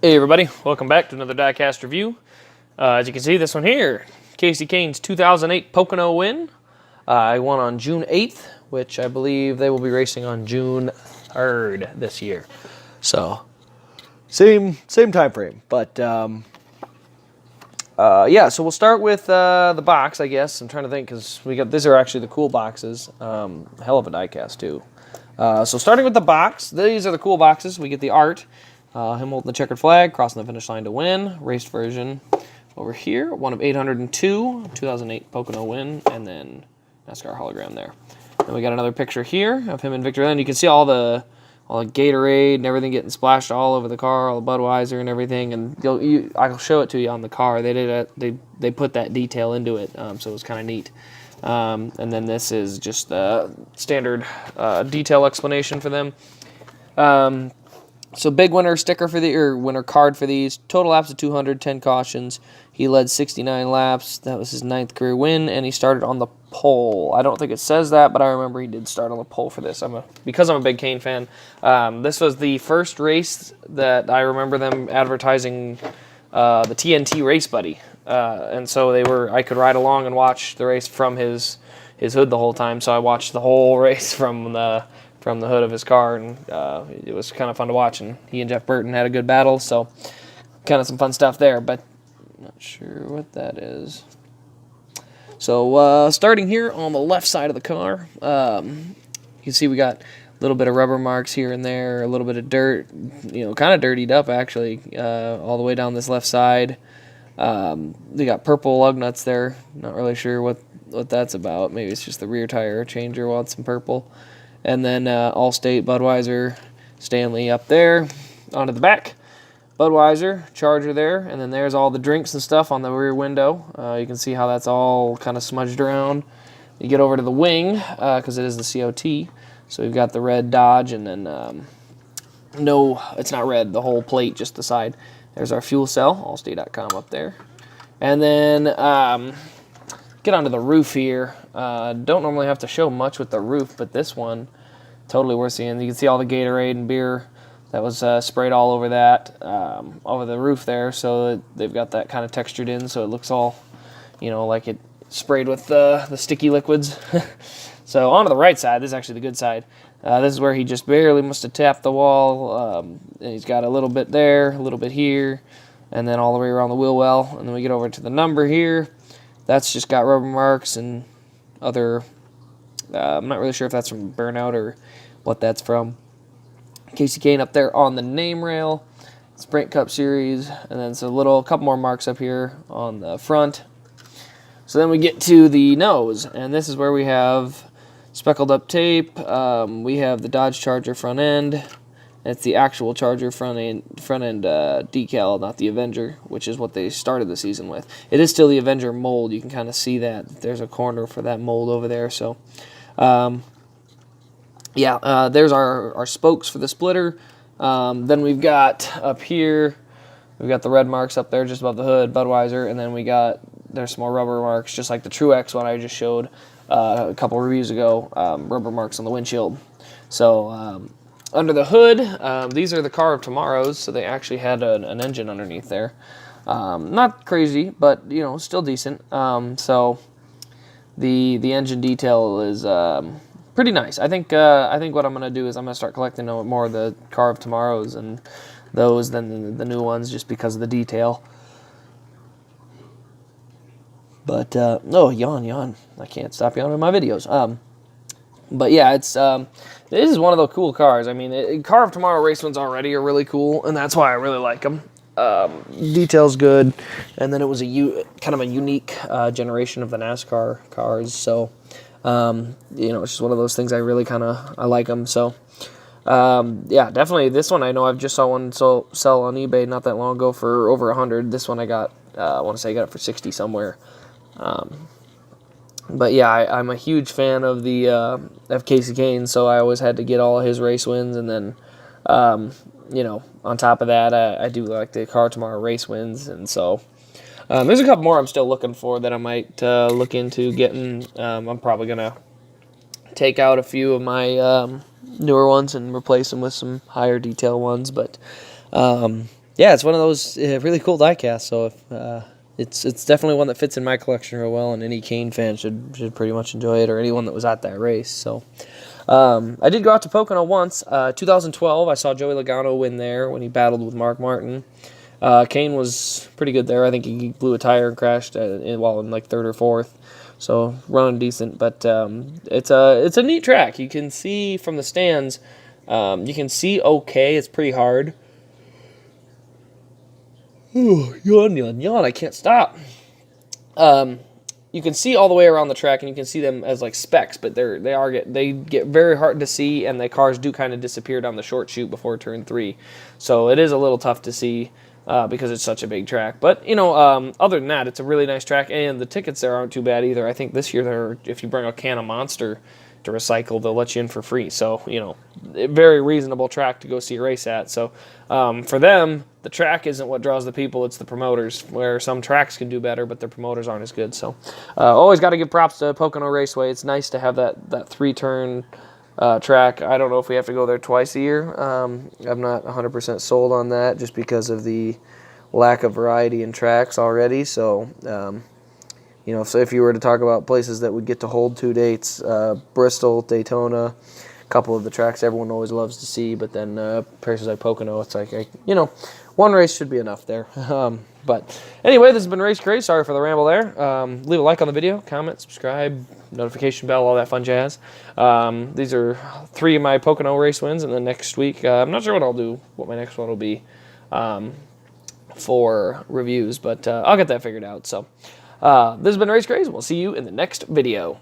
Hey everybody, welcome back to another Diecast review. As you can see, this one here, Kasey Kahne's 2008 Pocono win. I won on June 8th, which I believe they will be racing on June 3rd this year. So, same time frame. But, yeah, so we'll start with the box, I guess. I'm trying to think, because these are actually the cool boxes. Hell of a diecast, too. So starting with the box, these are the cool boxes. We get the art. Him holding the checkered flag, crossing the finish line to win. Raced version over here. One of 802, 2008 Pocono win, and then NASCAR hologram there. Then we got another picture here of him and Victor Lynn. You can see all the Gatorade and everything getting splashed all over the car, all the Budweiser and everything. And I'll show it to you on the car. They put that detail into it, so it was kind of neat. And then this is just the standard detail explanation for them. So big winner sticker winner card for these. Total laps of 210 cautions. He led 69 laps. That was his 9th career win, and he started on the pole. I don't think it says that, but I remember he did start on the pole for this. Because I'm a big Kahne fan. This was the first race that I remember them advertising the TNT Race Buddy, and so I could ride along and watch the race from his hood the whole time. So I watched the whole race from the hood of his car, and it was kind of fun to watch, and he and Jeff Burton had a good battle, so kind of some fun stuff there, but not sure what that is. So starting here on the left side of the car, you can see we got a little bit of rubber marks here and there, a little bit of dirt, kind of dirtied up actually, all the way down this left side. They got purple lug nuts there, not really sure what that's about. Maybe it's just the rear tire changer wants some purple. And then Allstate, Budweiser, Stanley up there, onto the back. Budweiser, Charger there, and then there's all the drinks and stuff on the rear window. You can see how that's all kind of smudged around. You get over to the wing, because it is the COT. So we've got the red Dodge, and then, no, it's not red, the whole plate, just the side. There's our fuel cell, allstate.com up there. And then, get onto the roof here. Don't normally have to show much with the roof, but this one, totally worth seeing. You can see all the Gatorade and beer that was sprayed all over over the roof there. So they've got that kind of textured in, so it looks all, like it sprayed with the sticky liquids. So onto the right side, this is actually the good side. This is where he just barely must have tapped the wall. And he's got a little bit there, a little bit here, and then all the way around the wheel well. And then we get over to the number here. That's just got rubber marks and other, I'm not really sure if that's from burnout or what that's from. Kasey Kahne up there on the name rail, Sprint Cup Series, and then it's a couple more marks up here on the front. So then we get to the nose, and this is where we have speckled up tape. We have the Dodge Charger front end. It's the actual Charger front end decal, not the Avenger, which is what they started the season with. It is still the Avenger mold. You can kind of see that. There's a corner for that mold over there. So, there's our spokes for the splitter. Then we've got up here, we've got the red marks up there just above the hood, Budweiser, and then there's some more rubber marks, just like the Truex one I just showed a couple reviews ago, rubber marks on the windshield. So, under the hood, these are the Car of Tomorrows, so they actually had an engine underneath there. Not crazy, but still decent. So the engine detail is pretty nice. I think what I'm gonna do is I'm gonna start collecting more of the Car of Tomorrows and those than the new ones, just because of the detail. But yawn! I can't stop yawning in my videos. But yeah, this is one of the cool cars. I mean, Car of Tomorrow race ones already are really cool, and that's why I really like them. Detail's good, and then it was kind of a unique generation of the NASCAR cars. So, it's just one of those things I really I like them. So, definitely this one I know I've just saw one sell on eBay not that long ago for over 100. This one I got, I want to say I got it for 60 somewhere. But yeah, I'm a huge fan of of Kasey Kahne, so I always had to get all of his race wins, and then, on top of that, I do like the Car Tomorrow race wins, and so there's a couple more I'm still looking for that I might look into getting. I'm probably gonna take out a few of my newer ones and replace them with some higher detail ones, but yeah, yeah, it's one of those really cool diecasts. So if it's definitely one that fits in my collection real well, and any Kahne fan should pretty much enjoy it, or anyone that was at that race. So I did go out to Pocono once. 2012, I saw Joey Logano win there when he battled with Mark Martin. Kahne was pretty good there. I think he blew a tire and crashed while in like third or fourth. So running decent, but it's a neat track. You can see from the stands. You can see okay. It's pretty hard. Ooh, yawn, I can't stop. You can see all the way around the track, and you can see them as like specks, but they get very hard to see, and the cars do kind of disappear down the short chute before turn 3. So it is a little tough to see because it's such a big track. But other than that, it's a really nice track, and the tickets there aren't too bad either. I think this year if you bring a can of Monster to recycle, they'll let you in for free. So, very reasonable track to go see a race at. So, for them, the track isn't what draws the people, it's the promoters, where some tracks can do better, but their promoters aren't as good. So, always got to give props to Pocono Raceway. It's nice to have that 3-turn track. I don't know if we have to go there twice a year. I'm not 100% sold on that just because of the lack of variety in tracks already. So, so if you were to talk about places that would get to hold 2 dates, Bristol, Daytona, a couple of the tracks everyone always loves to see, but then places like Pocono, it's like, one race should be enough there. But anyway, this has been Race Craze. Sorry for the ramble there. Leave a like on the video, comment, subscribe, notification bell, all that fun jazz. These are 3 of my Pocono race wins, and then next week, I'm not sure what my next one will be for reviews, but I'll get that figured out. So. This has been Race Craze. We'll see you in the next video.